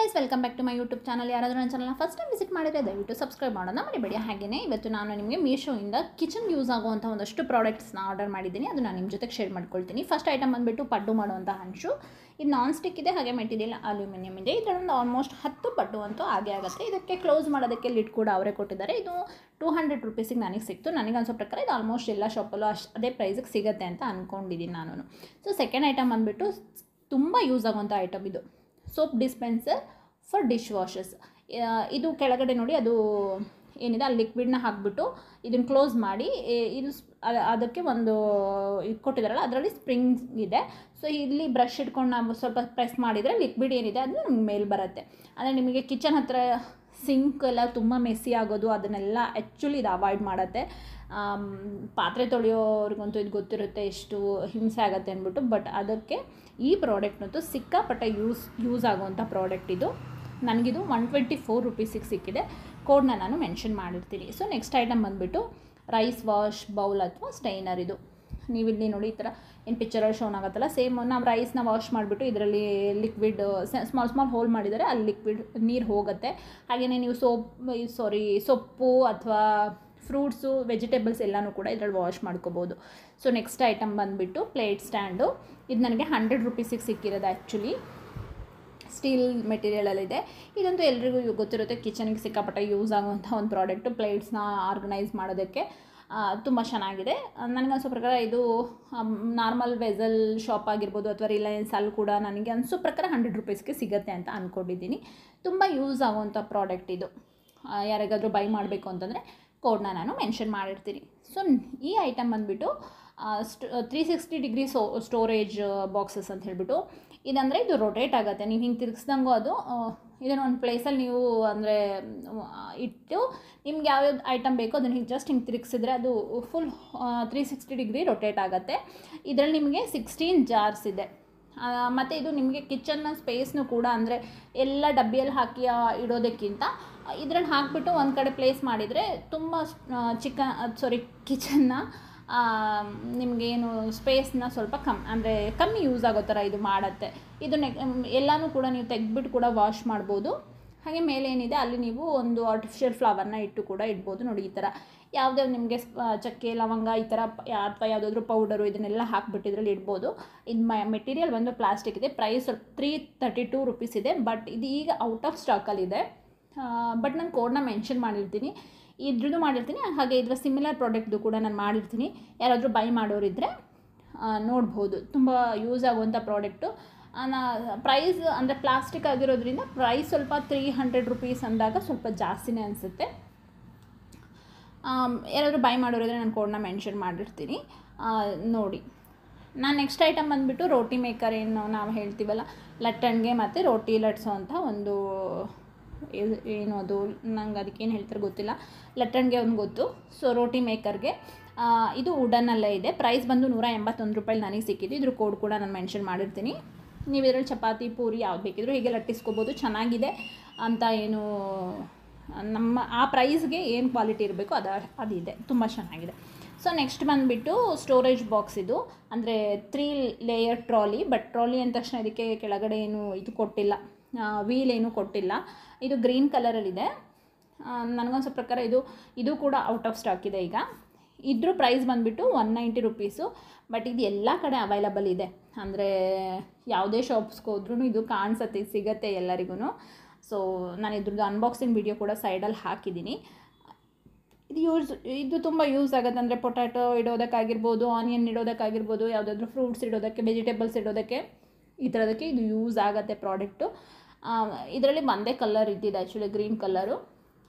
Guys, welcome back to my YouTube channel. ಯಾರಾದರೂ ನನ್ನ ಚಾನಲ್ನ ಫಸ್ಟ್ ಟೈಮ್ ವಿಸಿಟ್ ಮಾಡಿದರೆ ದಯವಿಟ್ಟು ಸಬ್ಸ್ಕ್ರೈಬ್ ಮಾಡೋಣ ಮರಿಬೇಡಿ. ಹಾಗೆಯೇ ಇವತ್ತು ನಾನು ನಿಮಗೆ ಮೀಶೋಯಿಂದ ಕಿಚನ್ ಯೂಸ್ ಆಗುವಂಥ ಒಂದಷ್ಟು ಪ್ರಾಡಕ್ಟ್ಸ್ನ ಆರ್ಡರ್ ಮಾಡಿದ್ದೀನಿ. ಅದು ನಾನು ನಿಮ್ಮ ಜೊತೆಗೆ ಶೇರ್ ಮಾಡ್ಕೊಳ್ತೀನಿ. ಫಸ್ಟ್ ಐಟಮ್ ಬಂದುಬಿಟ್ಟು ಪಡ್ಡು ಮಾಡುವಂಥ ಹಂಚು. ಇದು ನಾನ್ ಸ್ಟಿಕ್ ಇದೆ, ಹಾಗೆ ಮೆಟೀರಿಯಲ್ ಅಲ್ಯೂಮಿನಿಯಂ ಇದೆ. ಇದರೊಂದು ಆಲ್ಮೋಸ್ಟ್ 10 ಪಡ್ಡು ಅಂತೂ ಆಗೇ ಆಗುತ್ತೆ. ಇದಕ್ಕೆ ಕ್ಲೋಸ್ ಮಾಡೋದಕ್ಕೆ ಲಿಡ್ ಕೂಡ ಅವರೇ ಕೊಟ್ಟಿದ್ದಾರೆ. ಇದು 200 ರುಪೀಸಿಗೆ ನನಗೆ ಸಿಕ್ತು. ನನಗೆ ಅನ್ಸೋ ಪ್ರಕಾರ ಇದು ಆಲ್ಮೋಸ್ಟ್ ಎಲ್ಲ ಶಾಪಲ್ಲೂ ಅದೇ ಪ್ರೈಸಿಗೆ ಸಿಗುತ್ತೆ ಅಂತ ಅಂದ್ಕೊಂಡಿದ್ದೀನಿ ನಾನು. ಸೊ ಸೆಕೆಂಡ್ ಐಟಮ್ ಬಂದುಬಿಟ್ಟು ತುಂಬ ಯೂಸ್ ಆಗುವಂಥ ಐಟಮ್ ಇದು, ಸೋಪ್ ಡಿಸ್ಪೆನ್ಸರ್ ಫಾರ್ ಡಿಶ್ ವಾಷಸ್. ಇದು ಕೆಳಗಡೆ ನೋಡಿ, ಅದು ಏನಿದೆ ಆ ಲಿಕ್ವಿಡ್ನ ಹಾಕಿಬಿಟ್ಟು ಇದನ್ನು ಕ್ಲೋಸ್ ಮಾಡಿ ಇದು ಅದಕ್ಕೆ ಒಂದು ಇದು ಕೊಟ್ಟಿದ್ದಾರಲ್ಲ, ಅದರಲ್ಲಿ ಸ್ಪ್ರಿಂಗ್ ಇದೆ. ಸೊ ಇಲ್ಲಿ ಬ್ರಷ್ ಇಟ್ಕೊಂಡು ನಾವು ಸ್ವಲ್ಪ ಪ್ರೆಸ್ ಮಾಡಿದರೆ ಲಿಕ್ವಿಡ್ ಏನಿದೆ ಅದು ನಮ್ಗೆ ಮೇಲೆ ಬರುತ್ತೆ. ಅಂದರೆ ನಿಮಗೆ ಕಿಚನ್ ಹತ್ರ ಸಿಂಕ್ ಎಲ್ಲ ತುಂಬ ಮೆಸ್ಸಿ ಆಗೋದು, ಅದನ್ನೆಲ್ಲ ಆ್ಯಕ್ಚುಲಿ ಇದು ಅವಾಯ್ಡ್ ಮಾಡುತ್ತೆ. ಪಾತ್ರೆ ತೊಳೆಯೋರಿಗಂತೂ ಇದು ಗೊತ್ತಿರುತ್ತೆ ಎಷ್ಟು ಹಿಂಸೆ ಆಗುತ್ತೆ ಅಂದ್ಬಿಟ್ಟು. ಬಟ್ ಅದಕ್ಕೆ ಈ ಪ್ರಾಡಕ್ಟ್ನಂತೂ ಸಿಕ್ಕಾಪಟ್ಟೆ ಯೂಸ್ ಆಗುವಂಥ ಪ್ರಾಡಕ್ಟ್ ಇದು. ನನಗಿದು 124 ರುಪೀಸಿಗೆ ಸಿಕ್ಕಿದೆ. ಕೋಡ್ನ ನಾನು ಮೆನ್ಷನ್ ಮಾಡಿರ್ತೀನಿ. ಸೊ ನೆಕ್ಸ್ಟ್ ಐಟಮ್ ಬಂದುಬಿಟ್ಟು ರೈಸ್ ವಾಶ್ ಬೌಲ್ ಅಥವಾ ಸ್ಟೈನರ್. ಇದು ನೀವಿಲ್ಲಿ ನೋಡಿ, ಈ ಥರ ಏನು ಪಿಕ್ಚರಲ್ಲಿ ಶೋನ್ ಆಗುತ್ತಲ್ಲ, ಸೇಮ್ ನಾವು ರೈಸ್ನ ವಾಶ್ ಮಾಡಿಬಿಟ್ಟು ಇದರಲ್ಲಿ ಲಿಕ್ವಿಡ್ ಸ್ಮಾಲ್ ಹೋಲ್ ಮಾಡಿದರೆ ಅಲ್ಲಿ ಲಿಕ್ವಿಡ್ ನೀರು ಹೋಗುತ್ತೆ. ಹಾಗೆಯೇ ನೀವು ಸೊಪ್ಪು ಅಥವಾ ಫ್ರೂಟ್ಸು, ವೆಜಿಟೇಬಲ್ಸ್ ಎಲ್ಲನೂ ಕೂಡ ಇದರಲ್ಲಿ ವಾಶ್ ಮಾಡ್ಕೋಬೋದು. ಸೊ ನೆಕ್ಸ್ಟ್ ಐಟಮ್ ಬಂದುಬಿಟ್ಟು ಪ್ಲೇಟ್ ಸ್ಟ್ಯಾಂಡು. ಇದು ನನಗೆ 100 ರುಪೀಸಿಗೆ ಸಿಕ್ಕಿರೋದು. ಆ್ಯಕ್ಚುಲಿ ಸ್ಟೀಲ್ ಮೆಟೀರಿಯಲಲ್ಲಿದೆ. ಇದಂತೂ ಎಲ್ರಿಗೂ ಗೊತ್ತಿರುತ್ತೆ, ಕಿಚನ್ಗೆ ಸಿಕ್ಕಾಪಟ್ಟೆ ಯೂಸ್ ಆಗುವಂಥ ಒಂದು ಪ್ರಾಡಕ್ಟು. ಪ್ಲೇಟ್ಸ್ನ ಆರ್ಗನೈಸ್ ಮಾಡೋದಕ್ಕೆ ತುಂಬ ಚೆನ್ನಾಗಿದೆ. ನನಗನ್ಸೋ ಪ್ರಕಾರ ಇದು ನಾರ್ಮಲ್ ವೆಸಲ್ ಶಾಪ್ ಆಗಿರ್ಬೋದು ಅಥವಾ ರಿಲಯನ್ಸ್, ಅಲ್ಲಿ ಕೂಡ ನನಗೆ ಅನಿಸೋ ಪ್ರಕಾರ 100 ರುಪೀಸ್ಗೆ ಸಿಗುತ್ತೆ ಅಂತ ಅಂದ್ಕೊಂಡಿದ್ದೀನಿ. ತುಂಬ ಯೂಸ್ ಆಗುವಂಥ ಪ್ರಾಡಕ್ಟ್ ಇದು. ಯಾರಿಗಾದರೂ ಬೈ ಮಾಡಬೇಕು ಅಂತಂದರೆ ಕೋಡ್ನ ನಾನು ಮೆನ್ಷನ್ ಮಾಡಿರ್ತೀನಿ. ಸೊ ಈ ಐಟಮ್ ಬಂದುಬಿಟ್ಟು 360 ಡಿಗ್ರಿ ಸ್ಟೋರೇಜ್ ಬಾಕ್ಸಸ್ ಅಂತ ಹೇಳ್ಬಿಟ್ಟು. ಇದಂದರೆ ಇದು ರೊಟೇಟ್ ಆಗುತ್ತೆ. ನೀವು ಹಿಂಗೆ ತಿರ್ಗಿಸ್ದಂಗೂ ಅದು ಇದನ್ನು ಒಂದು ಪ್ಲೇಸಲ್ಲಿ ನೀವು ಅಂದರೆ ಇಟ್ಟು ನಿಮ್ಗೆ ಯಾವ್ಯಾವ್ದು ಐಟಮ್ ಬೇಕೋ ಅದನ್ನು ಹಿಂಗೆ ಜಸ್ಟ್ ಹಿಂಗೆ ತಿರುಗಿಸಿದ್ರೆ ಅದು ಫುಲ್ 360 ಡಿಗ್ರಿ ರೊಟೇಟ್ ಆಗುತ್ತೆ. ಇದರಲ್ಲಿ ನಿಮಗೆ 16 ಜಾರ್ಸ್ ಇದೆ. ಮತ್ತು ಇದು ನಿಮಗೆ ಕಿಚನ್ನ ಸ್ಪೇಸ್ನು ಕೂಡ, ಅಂದರೆ ಎಲ್ಲ ಡಬ್ಬಿಯಲ್ಲಿ ಹಾಕಿ ಇಡೋದಕ್ಕಿಂತ ಇದರಲ್ಲಿ ಹಾಕಿಬಿಟ್ಟು ಒಂದು ಕಡೆ ಪ್ಲೇಸ್ ಮಾಡಿದರೆ ತುಂಬ ಕಿಚನ್ನ ನಿಮಗೇನು ಸ್ಪೇಸ್ನ ಸ್ವಲ್ಪ ಕಮ್ಮಿ ಯೂಸ್ ಆಗೋ ಥರ ಇದು ಮಾಡುತ್ತೆ. ಇದನ್ನ ಎಲ್ಲನೂ ಕೂಡ ನೀವು ತೆಗೆದ್ಬಿಟ್ಟು ಕೂಡ ವಾಶ್ ಮಾಡ್ಬೋದು. ಹಾಗೆ ಮೇಲೆ ಏನಿದೆ ಅಲ್ಲಿ ನೀವು ಒಂದು ಆರ್ಟಿಫಿಷಿಯಲ್ ಫ್ಲವರ್ನ ಇಟ್ಟು ಕೂಡ ಇಡ್ಬೋದು. ನೋಡಿ, ಈ ಥರ ಯಾವುದೇ ನಿಮಗೆ ಚಕ್ಕೆ, ಲವಂಗ ಈ ಥರ ಅಥವಾ ಯಾವುದಾದ್ರೂ ಪೌಡರು ಇದನ್ನೆಲ್ಲ ಹಾಕಿಬಿಟ್ಟಿದ್ರಲ್ಲಿ ಇಡ್ಬೋದು. ಇದು ಮೆಟೀರಿಯಲ್ ಬಂದು ಪ್ಲಾಸ್ಟಿಕ್ ಇದೆ. ಪ್ರೈಸ್ 332 ರುಪೀಸ್ ಇದೆ. ಬಟ್ ಇದು ಈಗ ಔಟ್ ಆಫ್ ಸ್ಟಾಕಲ್ಲಿದೆ. ಬಟ್ ನಾನು ಕೋಡ್ನ ಮೆನ್ಷನ್ ಮಾಡಿರ್ತೀನಿ, ಇದ್ರದ್ದು ಮಾಡಿರ್ತೀನಿ. ಹಾಗೆ ಇದರ ಸಿಮಿಲರ್ ಪ್ರಾಡಕ್ಟ್ದು ಕೂಡ ನಾನು ಮಾಡಿರ್ತೀನಿ. ಯಾರಾದರೂ ಬೈ ಮಾಡೋರಿದ್ದರೆ ನೋಡ್ಬೋದು. ತುಂಬ ಯೂಸ್ ಆಗುವಂಥ ಪ್ರಾಡಕ್ಟು. ಪ್ರೈಸ್ ಅಂದರೆ ಪ್ಲಾಸ್ಟಿಕ್ ಆಗಿರೋದ್ರಿಂದ ಪ್ರೈಸ್ ಸ್ವಲ್ಪ 300 ರುಪೀಸ್ ಅಂದಾಗ ಸ್ವಲ್ಪ ಜಾಸ್ತಿನೇ ಅನಿಸುತ್ತೆ. ಯಾರಾದರೂ ಬೈ ಮಾಡೋರಿದ್ರೆ ನಾನು ಕೋಡ್ನ ಮೆನ್ಷನ್ ಮಾಡಿರ್ತೀನಿ, ನೋಡಿ. ನಾನು ನೆಕ್ಸ್ಟ್ ಐಟಮ್ ಬಂದುಬಿಟ್ಟು ರೋಟಿ ಮೇಕರ್. ಏನು ನಾವು ಹೇಳ್ತೀವಲ್ಲ, ಲಟ್ಟಣಿಗೆ ಮತ್ತು ರೋಟಿ ಲಟ್ಸೋ ಅಂಥ ಒಂದು ಏನು ಅದು ನಂಗೆ ಅದಕ್ಕೇನು ಹೇಳ್ತಾರೆ ಗೊತ್ತಿಲ್ಲ. ಲಟ್ಟಣಿಗೆ ಒಂದು ಗೊತ್ತು. ಸೊ ರೋಟಿ ಮೇಕರ್ಗೆ ಇದು ವುಡನ್ನಲ್ಲೇ ಇದೆ. ಪ್ರೈಸ್ ಬಂದು 181 ರೂಪಾಯಿ ನನಗೆ ಸಿಕ್ಕಿದ್ದು. ಇದ್ರ ಕೋಡ್ ಕೂಡ ನಾನು ಮೆನ್ಷನ್ ಮಾಡಿರ್ತೀನಿ. ನೀವು ಇದರಲ್ಲಿ ಚಪಾತಿ, ಪೂರಿ ಯಾವ್ದು ಬೇಕಿದ್ರೂ ಹೀಗೆ ಲಟ್ಟಿಸ್ಕೋಬೋದು. ಚೆನ್ನಾಗಿದೆ ಅಂತ ಏನು ನಮ್ಮ ಆ ಪ್ರೈಸ್ಗೆ ಏನು ಕ್ವಾಲಿಟಿ ಇರಬೇಕು ಅದಿದೆ, ತುಂಬ ಚೆನ್ನಾಗಿದೆ. ಸೊ ನೆಕ್ಸ್ಟ್ ಬಂದುಬಿಟ್ಟು ಸ್ಟೋರೇಜ್ ಬಾಕ್ಸ್. ಇದು ಅಂದರೆ 3 ಲೇಯರ್ ಟ್ರಾಲಿ. ಬಟ್ ಟ್ರಾಲಿ ಅಂದ ತಕ್ಷಣ ಇದಕ್ಕೆ ಕೆಳಗಡೆ ಏನು ಇದು ಕೊಟ್ಟಿಲ್ಲ, ವೀಲ್ ಏನು ಕೊಟ್ಟಿಲ್ಲ. ಇದು ಗ್ರೀನ್ ಕಲರಲ್ಲಿದೆ. ನನಗನ್ಸೋ ಪ್ರಕಾರ ಇದು ಕೂಡ ಔಟ್ ಆಫ್ ಸ್ಟಾಕ್ ಇದೆ ಈಗ. ಇದ್ರ ಪ್ರೈಸ್ ಬಂದುಬಿಟ್ಟು 190 ರುಪೀಸು. ಬಟ್ ಇದು ಎಲ್ಲ ಕಡೆ ಅವೈಲಬಲ್ ಇದೆ. ಅಂದರೆ ಯಾವುದೇ ಶಾಪ್ಸ್ಗೆ ಹೋದ್ರೂ ಇದು ಸಿಗುತ್ತೆ ಎಲ್ಲರಿಗೂ. ಸೊ ನಾನು ಇದ್ರದ್ದು ಅನ್ಬಾಕ್ಸಿಂಗ್ ವಿಡಿಯೋ ಕೂಡ ಸೈಡಲ್ಲಿ ಹಾಕಿದ್ದೀನಿ. ಇದು ತುಂಬ ಯೂಸ್ ಆಗುತ್ತೆ. ಅಂದರೆ ಪೊಟ್ಯಾಟೊ ಇಡೋದಕ್ಕಾಗಿರ್ಬೋದು, ಆನಿಯನ್ ಇಡೋದಕ್ಕಾಗಿರ್ಬೋದು, ಯಾವುದಾದ್ರೂ ಫ್ರೂಟ್ಸ್ ಇಡೋದಕ್ಕೆ, ವೆಜಿಟೇಬಲ್ಸ್ ಇಡೋದಕ್ಕೆ, ಈ ಥರದಕ್ಕೆ ಇದು ಯೂಸ್ ಆಗುತ್ತೆ ಪ್ರಾಡಕ್ಟು. ಇದರಲ್ಲಿ ಒಂದೇ ಕಲರ್ ಇದ್ದಿದ್ದು, ಆ್ಯಕ್ಚುಲಿ ಗ್ರೀನ್ ಕಲರು.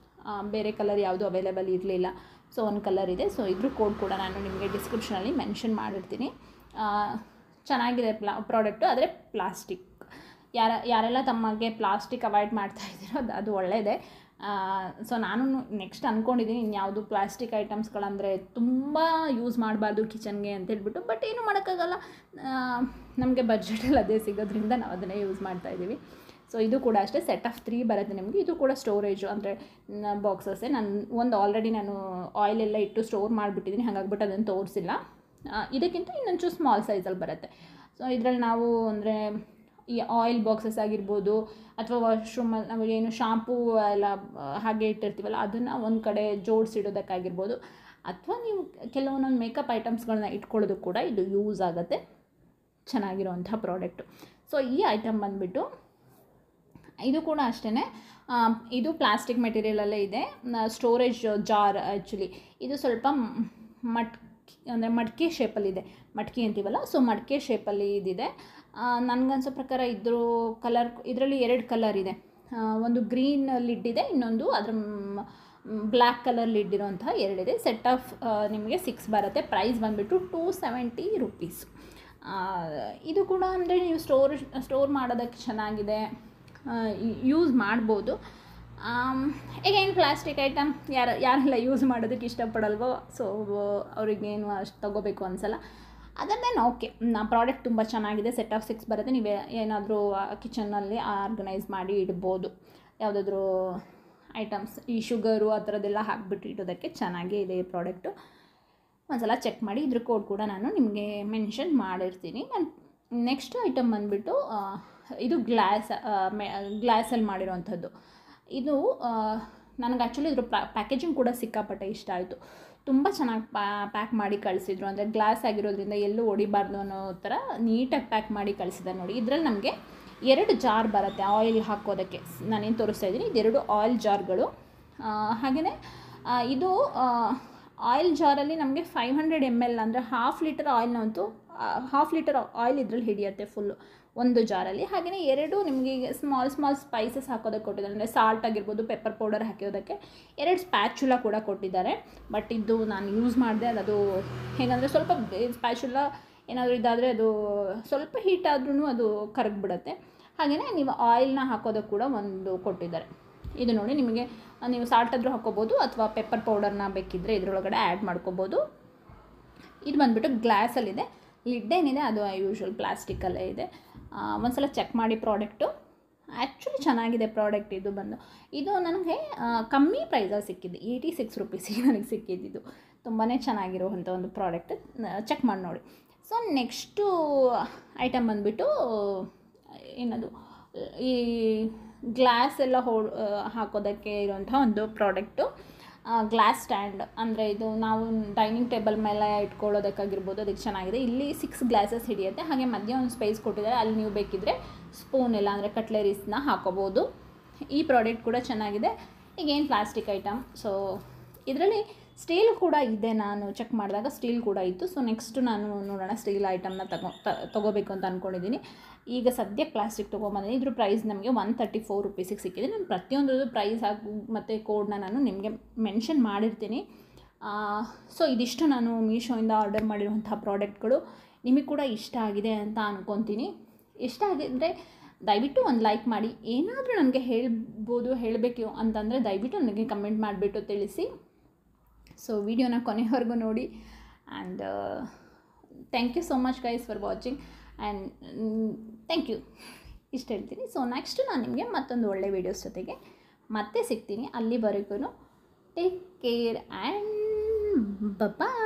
ಬೇರೆ ಕಲರ್ ಯಾವುದು ಅವೈಲೇಬಲ್ ಇರಲಿಲ್ಲ. ಸೊ ಒಂದು ಕಲರ್ ಇದೆ. ಸೊ ಇದ್ರ ಕೋಡ್ ಕೂಡ ನಾನು ನಿಮಗೆ ಡಿಸ್ಕ್ರಿಪ್ಷನಲ್ಲಿ ಮೆನ್ಷನ್ ಮಾಡಿರ್ತೀನಿ. ಚೆನ್ನಾಗಿದೆ ಪ್ರಾಡಕ್ಟು. ಆದರೆ ಪ್ಲಾಸ್ಟಿಕ್ ಯಾರೆಲ್ಲ ತಮಗೆ ಪ್ಲಾಸ್ಟಿಕ್ ಅವಾಯ್ಡ್ ಮಾಡ್ತಾ ಇದ್ದೀರೋ ಅದು ಒಳ್ಳೆಯದೇ. ಸೊ ನಾನು ನೆಕ್ಸ್ಟ್ ಅಂದ್ಕೊಂಡಿದ್ದೀನಿ ಇನ್ಯಾವುದು ಪ್ಲಾಸ್ಟಿಕ್ ಐಟಮ್ಸ್ಗಳಂದರೆ ತುಂಬ ಯೂಸ್ ಮಾಡಬಾರ್ದು ಕಿಚನ್ಗೆ ಅಂತ ಹೇಳ್ಬಿಟ್ಟು. ಬಟ್ ಏನು ಮಾಡೋಕ್ಕಾಗಲ್ಲ, ನಮಗೆ ಬಜೆಟಲ್ಲಿ ಅದೇ ಸಿಗೋದ್ರಿಂದ ನಾವು ಅದನ್ನೇ ಯೂಸ್ ಮಾಡ್ತಾಯಿದ್ದೀವಿ. ಸೊ ಇದು ಕೂಡ ಅಷ್ಟೇ, ಸೆಟ್ ಆಫ್ 3 ಬರುತ್ತೆ ನಿಮಗೆ. ಇದು ಕೂಡ ಸ್ಟೋರೇಜು ಅಂದರೆ ಬಾಕ್ಸಸ್ಸೇ. ನಾನು ಆಲ್ರೆಡಿ ಆಯಿಲೆಲ್ಲ ಇಟ್ಟು ಸ್ಟೋರ್ ಮಾಡಿಬಿಟ್ಟಿದ್ದೀನಿ, ಹಾಗಾಗ್ಬಿಟ್ಟು ಅದನ್ನು ತೋರಿಸಿಲ್ಲ. ಇದಕ್ಕಿಂತ ಇನ್ನೊಂಚೂರು ಸ್ಮಾಲ್ ಸೈಜಲ್ಲಿ ಬರುತ್ತೆ. ಸೊ ಇದರಲ್ಲಿ ನಾವು ಅಂದರೆ ಈ ಆಯಿಲ್ ಬಾಕ್ಸಸ್ ಆಗಿರ್ಬೋದು, ಅಥವಾ ವಾಶ್ರೂಮಲ್ಲಿ ನಾವು ಏನು ಶಾಂಪೂ ಎಲ್ಲ ಹಾಗೆ ಇಟ್ಟಿರ್ತೀವಲ್ಲ ಅದನ್ನು ಒಂದು ಕಡೆ ಜೋಡಿಸಿಡೋದಕ್ಕಾಗಿರ್ಬೋದು, ಅಥವಾ ನೀವು ಕೆಲವೊಂದೊಂದು ಮೇಕಪ್ ಐಟಮ್ಸ್ಗಳನ್ನ ಇಟ್ಕೊಳ್ಳೋದು ಕೂಡ ಇದು ಯೂಸ್ ಆಗುತ್ತೆ. ಚೆನ್ನಾಗಿರೋವಂಥ ಪ್ರಾಡಕ್ಟು. ಸೊ ಈ ಐಟಮ್ ಬಂದುಬಿಟ್ಟು ಇದು ಕೂಡ ಅಷ್ಟೇ, ಇದು ಪ್ಲಾಸ್ಟಿಕ್ ಮೆಟೀರಿಯಲಲ್ಲೇ ಇದೆ. ಸ್ಟೋರೇಜ್ ಜಾರ್ ಆ್ಯಕ್ಚುಲಿ ಇದು ಸ್ವಲ್ಪ ಮಡಿಕೆ ಶೇಪಲ್ಲಿದೆ, ಮಡಿಕೆ ಅಂತೀವಲ್ಲ, ಸೊ ಮಡಿಕೆ ಶೇಪಲ್ಲಿ ಇದಿದೆ. ನನಗನ್ಸೋ ಪ್ರಕಾರ ಇದ್ರ ಕಲರ್, ಇದರಲ್ಲಿ 2 ಕಲರ್ ಇದೆ. ಒಂದು ಗ್ರೀನ್ ಲಿಡ್ ಇದೆ, ಇನ್ನೊಂದು ಅದರ ಬ್ಲ್ಯಾಕ್ ಕಲರ್ ಲಿಡ್ ಇರೋಂಥ 2 ಇದೆ. ಸೆಟ್ ಆಫ್ ನಿಮಗೆ 6 ಬರುತ್ತೆ. ಪ್ರೈಸ್ ಬಂದುಬಿಟ್ಟು 270 ರೂಪೀಸ್. ಇದು ಕೂಡ ಅಂದರೆ ನೀವು ಸ್ಟೋರ್ ಮಾಡೋದಕ್ಕೆ ಚೆನ್ನಾಗಿದೆ, ಯೂಸ್ ಮಾಡ್ಬೋದು. ಈಗೇನು ಪ್ಲಾಸ್ಟಿಕ್ ಐಟಮ್ ಯಾರೆಲ್ಲ ಯೂಸ್ ಮಾಡೋದಕ್ಕೆ ಇಷ್ಟಪಡಲ್ವೋ, ಸೊ ಅವ್ರಿಗೇನು ಅಷ್ಟು ತೊಗೋಬೇಕು ಅನಿಸಲ್ಲ. ಅದನ್ನೇನು ಓಕೆ, ಪ್ರಾಡಕ್ಟ್ ತುಂಬ ಚೆನ್ನಾಗಿದೆ. ಸೆಟ್ ಆಫ್ 6 ಬರುತ್ತೆ. ನೀವು ಏನಾದರೂ ಕಿಚನ್ನಲ್ಲಿ ಆರ್ಗನೈಸ್ ಮಾಡಿ ಇಡ್ಬೋದು, ಯಾವುದಾದ್ರೂ ಐಟಮ್ಸ್, ಈ ಶುಗರು ಆ ಥರದ್ದೆಲ್ಲ ಹಾಕಿಬಿಟ್ಟು ಇಡೋದಕ್ಕೆ ಚೆನ್ನಾಗೇ ಇದೆ ಈ ಪ್ರಾಡಕ್ಟು. ಒಂದ್ಸಲ ಚೆಕ್ ಮಾಡಿ, ಇದ್ರ ಕೋಡ್ ಕೂಡ ನಾನು ನಿಮಗೆ ಮೆನ್ಷನ್ ಮಾಡಿರ್ತೀನಿ. ನಾನು ನೆಕ್ಸ್ಟ್ ಐಟಮ್ ಬಂದುಬಿಟ್ಟು ಇದು ಗ್ಲಾಸಲ್ಲಿ ಮಾಡಿರೋವಂಥದ್ದು. ಇದು ನನಗೆ ಆ್ಯಕ್ಚುಲಿ ಇದ್ರ ಪ್ಯಾಕೇಜಿಂಗ್ ಕೂಡ ಸಿಕ್ಕಾಪಟ್ಟೆ ಇಷ್ಟ ಆಯಿತು. ತುಂಬ ಚೆನ್ನಾಗಿ ಪ್ಯಾಕ್ ಮಾಡಿ ಕಳಿಸಿದ್ರು. ಅಂದರೆ ಗ್ಲಾಸ್ ಆಗಿರೋದ್ರಿಂದ ಎಲ್ಲೂ ಹೊಡಿಬಾರ್ದು ಅನ್ನೋ ಥರ ನೀಟಾಗಿ ಪ್ಯಾಕ್ ಮಾಡಿ ಕಳಿಸಿದ್ದಾರೆ ನೋಡಿ. ಇದರಲ್ಲಿ ನಮಗೆ 2 ಜಾರ್ ಬರುತ್ತೆ ಆಯಿಲ್ ಹಾಕೋದಕ್ಕೆ. ನಾನೇನು ತೋರಿಸ್ತಾ ಇದ್ದೀನಿ, ಇದೆರಡು ಆಯಿಲ್ ಜಾರ್ಗಳು. ಹಾಗೆಯೇ ಇದು ಆಯಿಲ್ ಜಾರಲ್ಲಿ ನಮಗೆ 500 ml ಅಂದರೆ 1/2 ಲೀಟರ್ ಆಯಿಲ್ನಂತೂ 1/2 ಲೀಟರ್ ಆಯಿಲ್ ಇದರಲ್ಲಿ ಹಿಡಿಯುತ್ತೆ ಫುಲ್ಲು ಒಂದು ಜಾರಲ್ಲಿ. ಹಾಗೆಯೇ 2 ನಿಮಗೆ ಸ್ಮಾಲ್ ಸ್ಪೈಸಸ್ ಹಾಕೋದಕ್ಕೆ ಕೊಟ್ಟಿದ್ದಾರೆ. ಅಂದರೆ ಸಾಲ್ಟ್ ಆಗಿರ್ಬೋದು, ಪೆಪ್ಪರ್ ಪೌಡರ್ ಹಾಕಿರೋದಕ್ಕೆ 2 ಸ್ಪ್ಯಾಚುಲ ಕೂಡ ಕೊಟ್ಟಿದ್ದಾರೆ. ಬಟ್ ಇದು ನಾನು ಯೂಸ್ ಮಾಡಿದೆ, ಅದು ಹೇಗಂದರೆ ಸ್ವಲ್ಪ ಸ್ಪ್ಯಾಚುಲ ಏನಾದರೂ ಇದಾದರೆ ಅದು ಸ್ವಲ್ಪ ಹೀಟ್ ಆದ್ರೂ ಅದು ಕರಗಿಬಿಡುತ್ತೆ. ಹಾಗೆಯೇ ನೀವು ಆಯಿಲ್ನ ಹಾಕೋದಕ್ಕೆ ಕೂಡ ಒಂದು ಕೊಟ್ಟಿದ್ದಾರೆ. ಇದು ನೋಡಿ, ನಿಮಗೆ ನೀವು ಸಾಲ್ಟ್ ಆದರೂ ಹಾಕ್ಕೋಬೋದು, ಅಥವಾ ಪೆಪ್ಪರ್ ಪೌಡರ್ನ ಬೇಕಿದ್ದರೆ ಇದರೊಳಗಡೆ ಆ್ಯಡ್ ಮಾಡ್ಕೋಬೋದು. ಇದು ಬಂದುಬಿಟ್ಟು ಗ್ಲಾಸಲ್ಲಿದೆ. ಲಿಡ್ ಏನಿದೆ ಅದು ಯೂಶ್ವಲ್ ಪ್ಲಾಸ್ಟಿಕ್ಕಲ್ಲೇ ಇದೆ. ಒಂದ್ಸಲ ಚೆಕ್ ಮಾಡಿ ಪ್ರಾಡಕ್ಟು. ಆ್ಯಕ್ಚುಲಿ ಚೆನ್ನಾಗಿದೆ ಪ್ರಾಡಕ್ಟ್. ಇದು ನನಗೆ ಕಮ್ಮಿ ಪ್ರೈಸಲ್ಲಿ ಸಿಕ್ಕಿದ್ದು, 86 ರೂಪೀಸಿಗೆ ನನಗೆ ಸಿಕ್ಕಿದ್ದು. ತುಂಬಾ ಚೆನ್ನಾಗಿರುವಂಥ ಒಂದು ಪ್ರಾಡಕ್ಟ್, ಚೆಕ್ ಮಾಡಿ ನೋಡಿ. ಸೊ ನೆಕ್ಸ್ಟು ಐಟಮ್ ಬಂದುಬಿಟ್ಟು ಏನದು, ಈ ಗ್ಲಾಸ್ ಎಲ್ಲ ಹಾಕೋದಕ್ಕೆ ಇರುವಂಥ ಒಂದು ಪ್ರಾಡಕ್ಟು, ಗ್ಲಾಸ್ ಸ್ಟ್ಯಾಂಡ್. ಅಂದರೆ ಇದು ನಾವು ಡೈನಿಂಗ್ ಟೇಬಲ್ ಮೇಲೆ ಇಟ್ಕೊಳ್ಳೋದಕ್ಕಾಗಿರ್ಬೋದು, ಅದಕ್ಕೆ ಚೆನ್ನಾಗಿದೆ. ಇಲ್ಲಿ 6 ಗ್ಲಾಸಸ್ ಹಿಡಿಯುತ್ತೆ. ಹಾಗೆ ಮಧ್ಯೆ ಒಂದು ಸ್ಪೇಸ್ ಕೊಟ್ಟಿದ್ದಾರೆ, ಅಲ್ಲಿ ನೀವು ಬೇಕಿದ್ದರೆ ಸ್ಪೂನ್ ಎಲ್ಲ ಅಂದರೆ ಕಟ್ಲರೀಸ್ನ ಹಾಕೋಬೋದು. ಈ ಪ್ರಾಡಕ್ಟ್ ಕೂಡ ಚೆನ್ನಾಗಿದೆ. ಈಗೇನು ಪ್ಲಾಸ್ಟಿಕ್ ಐಟಮ್, ಸೊ ಇದರಲ್ಲಿ ಸ್ಟೀಲ್ ಕೂಡ ಇದೆ. ನಾನು ಚೆಕ್ ಮಾಡಿದಾಗ ಸ್ಟೀಲ್ ಕೂಡ ಇತ್ತು. ಸೊ ನೆಕ್ಸ್ಟು ನಾನು ನೋಡೋಣ, ಸ್ಟೀಲ್ ಐಟಮ್ನ ತೊಗೋಬೇಕು ಅಂತ ಅಂದ್ಕೊಂಡಿದ್ದೀನಿ. ಈಗ ಸದ್ಯಕ್ಕೆ ಪ್ಲಾಸ್ಟಿಕ್ ತೊಗೊಂಬಂದಿದ್ದೀನಿ. ಇದ್ರ ಪ್ರೈಸ್ ನಮಗೆ 134 ರೂಪೀಸಿಗೆ ಸಿಕ್ಕಿದೆ. ನಾನು ಪ್ರತಿಯೊಂದು ಪ್ರೈಸ್ ಮತ್ತು ಕೋಡ್ನ ನಾನು ನಿಮಗೆ ಮೆನ್ಷನ್ ಮಾಡಿರ್ತೀನಿ. ಸೊ ಇದಿಷ್ಟು ನಾನು ಮೀಶೋಯಿಂದ ಆರ್ಡರ್ ಮಾಡಿರುವಂಥ ಪ್ರಾಡಕ್ಟ್ಗಳು. ನಿಮಗೆ ಕೂಡ ಇಷ್ಟ ಆಗಿದೆ ಅಂತ ಅಂದ್ಕೊತೀನಿ. ಇಷ್ಟ ಆಗಿದ್ದರೆ ದಯವಿಟ್ಟು ಒಂದು ಲೈಕ್ ಮಾಡಿ. ಏನಾದರೂ ನನಗೆ ಹೇಳಬೇಕು ಅಂತಂದರೆ ದಯವಿಟ್ಟು ನನಗೆ ಕಮೆಂಟ್ ಮಾಡಿಬಿಟ್ಟು ತಿಳಿಸಿ. ಸೊ ವಿಡಿಯೋನ ಕೊನೆವರೆಗೂ ನೋಡಿ. And thank you so much guys for watching, and thank you ಇಷ್ಟು ಹೇಳ್ತೀನಿ. ಸೊ ನೆಕ್ಸ್ಟ್ ನಾನು ನಿಮಗೆ ಮತ್ತೊಂದು ಒಳ್ಳೆ ವೀಡಿಯೋಸ್ ಜೊತೆಗೆ ಮತ್ತೆ ಸಿಗ್ತೀನಿ. ಅಲ್ಲಿವರೆಗೂ ಟೇಕ್ ಕೇರ್ ಆ್ಯಂಡ್ ಬಾಯ್.